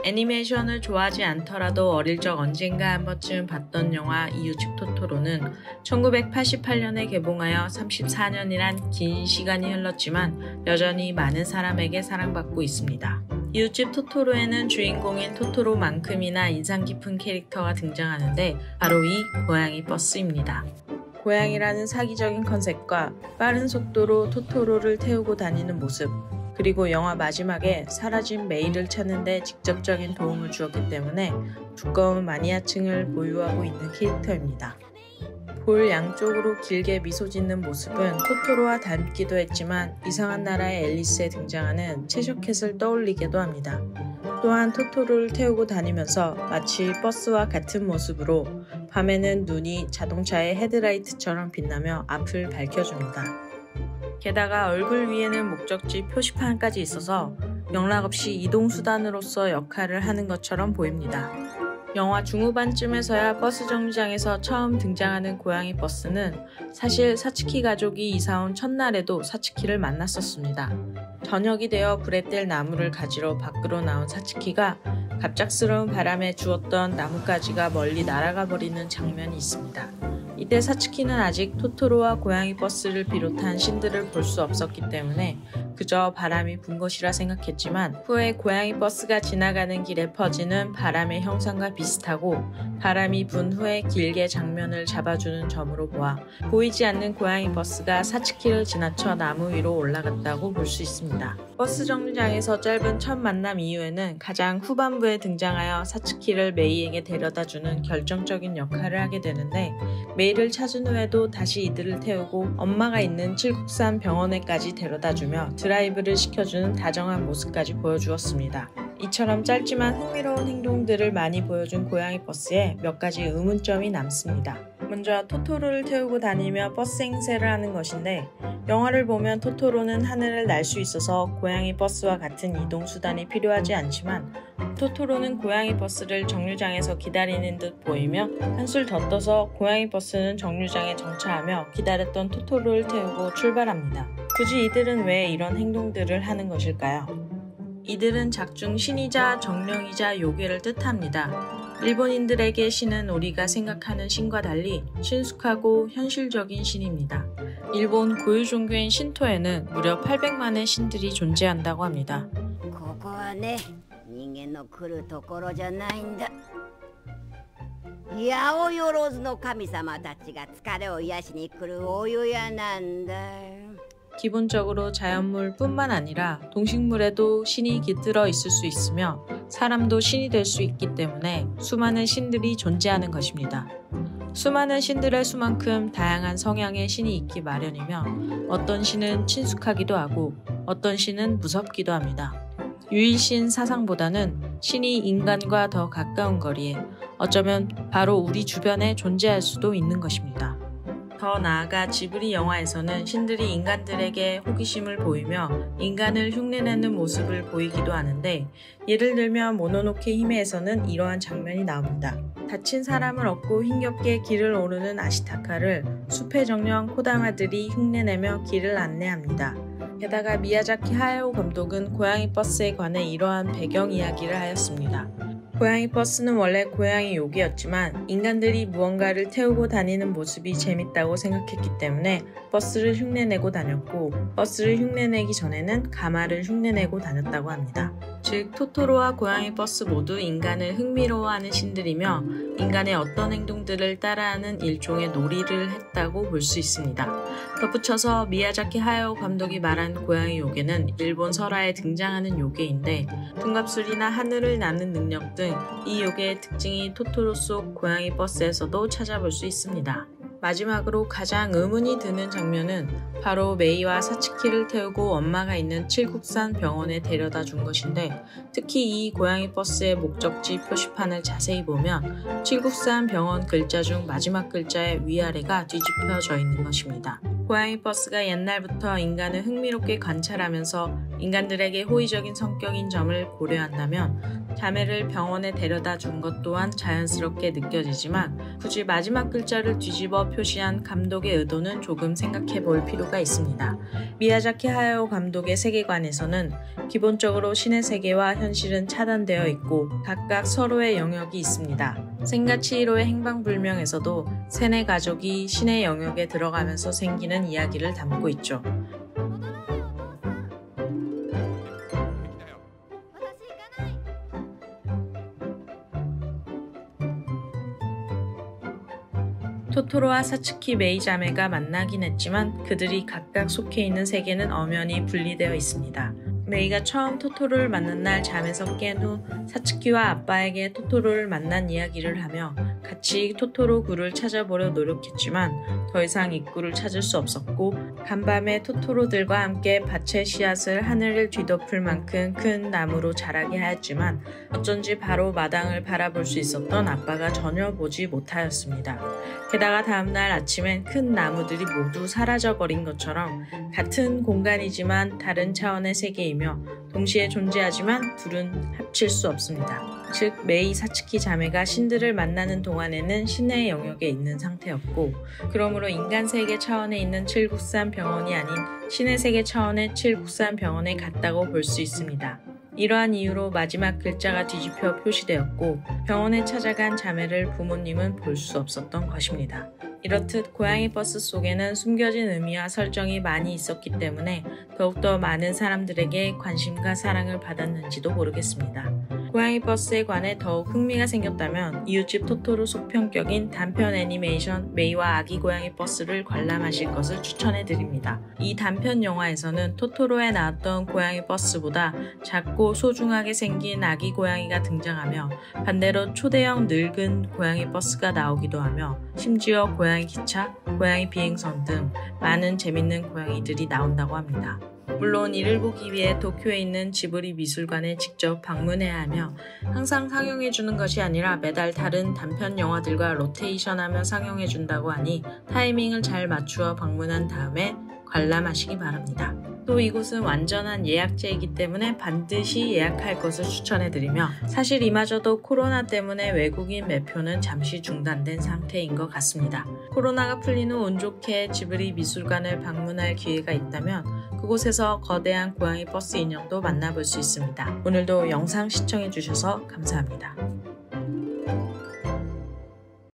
애니메이션을 좋아하지 않더라도 어릴 적 언젠가 한 번쯤 봤던 영화 이웃집 토토로는 1988년에 개봉하여 34년이란 긴 시간이 흘렀지만 여전히 많은 사람에게 사랑받고 있습니다. 이웃집 토토로에는 주인공인 토토로만큼이나 인상 깊은 캐릭터가 등장하는데 바로 이 고양이 버스입니다. 고양이라는 사기적인 컨셉과 빠른 속도로 토토로를 태우고 다니는 모습, 그리고 영화 마지막에 사라진 메이를 찾는 데 직접적인 도움을 주었기 때문에 두꺼운 마니아층을 보유하고 있는 캐릭터입니다. 볼 양쪽으로 길게 미소 짓는 모습은 토토로와 닮기도 했지만 이상한 나라의 앨리스에 등장하는 채셔캣을 떠올리기도 합니다. 또한 토토로를 태우고 다니면서 마치 버스와 같은 모습으로 밤에는 눈이 자동차의 헤드라이트처럼 빛나며 앞을 밝혀줍니다. 게다가 얼굴 위에는 목적지 표시판까지 있어서 영락없이 이동수단으로서 역할을 하는 것처럼 보입니다. 영화 중후반쯤에서야 버스 정류장에서 처음 등장하는 고양이 버스는 사실 사츠키 가족이 이사온 첫날에도 사츠키를 만났었습니다. 저녁이 되어 불에 뗄 나무를 가지러 밖으로 나온 사츠키가 갑작스러운 바람에 주웠던 나뭇가지가 멀리 날아가 버리는 장면이 있습니다. 이때 사츠키는 아직 토토로와 고양이 버스를 비롯한 신들을 볼 수 없었기 때문에 그저 바람이 분 것이라 생각했지만 후에 고양이 버스가 지나가는 길에 퍼지는 바람의 형상과 비슷하고 바람이 분 후에 길게 장면을 잡아주는 점으로 보아 보이지 않는 고양이 버스가 사츠키를 지나쳐 나무 위로 올라갔다고 볼 수 있습니다. 버스 정류장에서 짧은 첫 만남 이후에는 가장 후반부에 등장하여 사츠키를 메이에게 데려다주는 결정적인 역할을 하게 되는데 메이를 찾은 후에도 다시 이들을 태우고 엄마가 있는 칠국산 병원에까지 데려다주며 드라이브를 시켜주는 다정한 모습까지 보여주었습니다. 이처럼 짧지만 흥미로운 행동들을 많이 보여준 고양이 버스에 몇 가지 의문점이 남습니다. 먼저 토토로를 태우고 다니며 버스 행세를 하는 것인데 영화를 보면 토토로는 하늘을 날 수 있어서 고양이 버스와 같은 이동수단이 필요하지 않지만 토토로는 고양이 버스를 정류장에서 기다리는 듯 보이며 한술 더 떠서 고양이 버스는 정류장에 정차하며 기다렸던 토토로를 태우고 출발합니다. 굳이 이들은 왜 이런 행동들을 하는 것일까요? 이들은 작중 신이자 정령이자 요괴를 뜻합니다. 일본인들에게 신은 우리가 생각하는 신과 달리 친숙하고 현실적인 신입니다. 일본 고유 종교인 신토에는 무려 800만의 신들이 존재한다고 합니다. ここはね、人間の来るところじゃないんだ。八百万の神様たちが疲れを癒しに来るお湯屋なんだよ。 기본적으로 자연물뿐만 아니라 동식물에도 신이 깃들어 있을 수 있으며 사람도 신이 될 수 있기 때문에 수많은 신들이 존재하는 것입니다. 수많은 신들의 수만큼 다양한 성향의 신이 있기 마련이며 어떤 신은 친숙하기도 하고 어떤 신은 무섭기도 합니다. 유일신 사상보다는 신이 인간과 더 가까운 거리에 어쩌면 바로 우리 주변에 존재할 수도 있는 것입니다. 더 나아가 지브리 영화에서는 신들이 인간들에게 호기심을 보이며 인간을 흉내내는 모습을 보이기도 하는데 예를 들면 모노노케 히메에서는 이러한 장면이 나옵니다. 다친 사람을 얻고 힘겹게 길을 오르는 아시타카를 숲의 정령 코다마들이 흉내내며 길을 안내합니다. 게다가 미야자키 하야오 감독은 고양이 버스에 관해 이러한 배경 이야기를 하였습니다. 고양이 버스는 원래 고양이 요괴였지만 인간들이 무언가를 태우고 다니는 모습이 재밌다고 생각했기 때문에 버스를 흉내내고 다녔고 버스를 흉내내기 전에는 가마를 흉내내고 다녔다고 합니다. 즉 토토로와 고양이 버스 모두 인간을 흥미로워하는 신들이며 인간의 어떤 행동들을 따라하는 일종의 놀이를 했다고 볼 수 있습니다. 덧붙여서 미야자키 하야오 감독이 말한 고양이 요괴는 일본 설화에 등장하는 요괴인데 둔갑술이나 하늘을 나는 능력 등 이 요괴의 특징이 토토로 속 고양이 버스에서도 찾아볼 수 있습니다. 마지막으로 가장 의문이 드는 장면은 바로 메이와 사츠키를 태우고 엄마가 있는 칠국산 병원에 데려다 준 것인데 특히 이 고양이 버스의 목적지 표시판을 자세히 보면 칠국산 병원 글자 중 마지막 글자의 위아래가 뒤집혀져 있는 것입니다. 고양이 버스가 옛날부터 인간을 흥미롭게 관찰하면서 인간들에게 호의적인 성격인 점을 고려한다면 자매를 병원에 데려다 준 것 또한 자연스럽게 느껴지지만 굳이 마지막 글자를 뒤집어 표시한 감독의 의도는 조금 생각해 볼 필요가 있습니다. 미야자키 하야오 감독의 세계관에서는 기본적으로 신의 세계와 현실은 차단되어 있고 각각 서로의 영역이 있습니다. 센과 치히로의 행방불명에서도 세네 가족이 신의 영역에 들어가면서 생기는 이야기를 담고 있죠. 토토로와 사츠키 메이 자매가 만나긴 했지만 그들이 각각 속해 있는 세계는 엄연히 분리되어 있습니다. 메이가 처음 토토로를 만난 날 잠에서 깬 후 사츠키와 아빠에게 토토로를 만난 이야기를 하며 같이 토토로 굴을 찾아보려 노력했지만 더 이상 입구를 찾을 수 없었고 간밤에 토토로들과 함께 밭의 씨앗을 하늘을 뒤덮을 만큼 큰 나무로 자라게 하였지만 어쩐지 바로 마당을 바라볼 수 있었던 아빠가 전혀 보지 못하였습니다. 게다가 다음날 아침엔 큰 나무들이 모두 사라져버린 것처럼 같은 공간이지만 다른 차원의 세계이며 동시에 존재하지만 둘은 합칠 수 없습니다. 즉 메이 사츠키 자매가 신들을 만나는 동안에는 신의 영역에 있는 상태였고 그러므로 인간 세계 차원에 있는 칠국산 병원이 아닌 신의 세계 차원의 칠국산 병원에 갔다고 볼 수 있습니다. 이러한 이유로 마지막 글자가 뒤집혀 표시되었고 병원에 찾아간 자매를 부모님은 볼 수 없었던 것입니다. 이렇듯 고양이 버스 속에는 숨겨진 의미와 설정이 많이 있었기 때문에 더욱더 많은 사람들에게 관심과 사랑을 받았는지도 모르겠습니다. 고양이 버스에 관해 더욱 흥미가 생겼다면 이웃집 토토로 속편격인 단편 애니메이션 메이와 아기 고양이 버스를 관람하실 것을 추천해드립니다. 이 단편 영화에서는 토토로에 나왔던 고양이 버스보다 작고 소중하게 생긴 아기 고양이가 등장하며 반대로 초대형 늙은 고양이 버스가 나오기도 하며 심지어 고양이 기차, 고양이 비행선 등 많은 재밌는 고양이들이 나온다고 합니다. 물론 이를 보기 위해 도쿄에 있는 지브리 미술관에 직접 방문해야 하며 항상 상영해주는 것이 아니라 매달 다른 단편 영화들과 로테이션하며 상영해준다고 하니 타이밍을 잘 맞추어 방문한 다음에 관람하시기 바랍니다. 또 이곳은 완전한 예약제이기 때문에 반드시 예약할 것을 추천해드리며 사실 이마저도 코로나 때문에 외국인 매표는 잠시 중단된 상태인 것 같습니다. 코로나가 풀린 후 운 좋게 지브리 미술관을 방문할 기회가 있다면 그곳에서 거대한 고양이 버스 인형도 만나볼 수 있습니다. 오늘도 영상 시청해주셔서 감사합니다.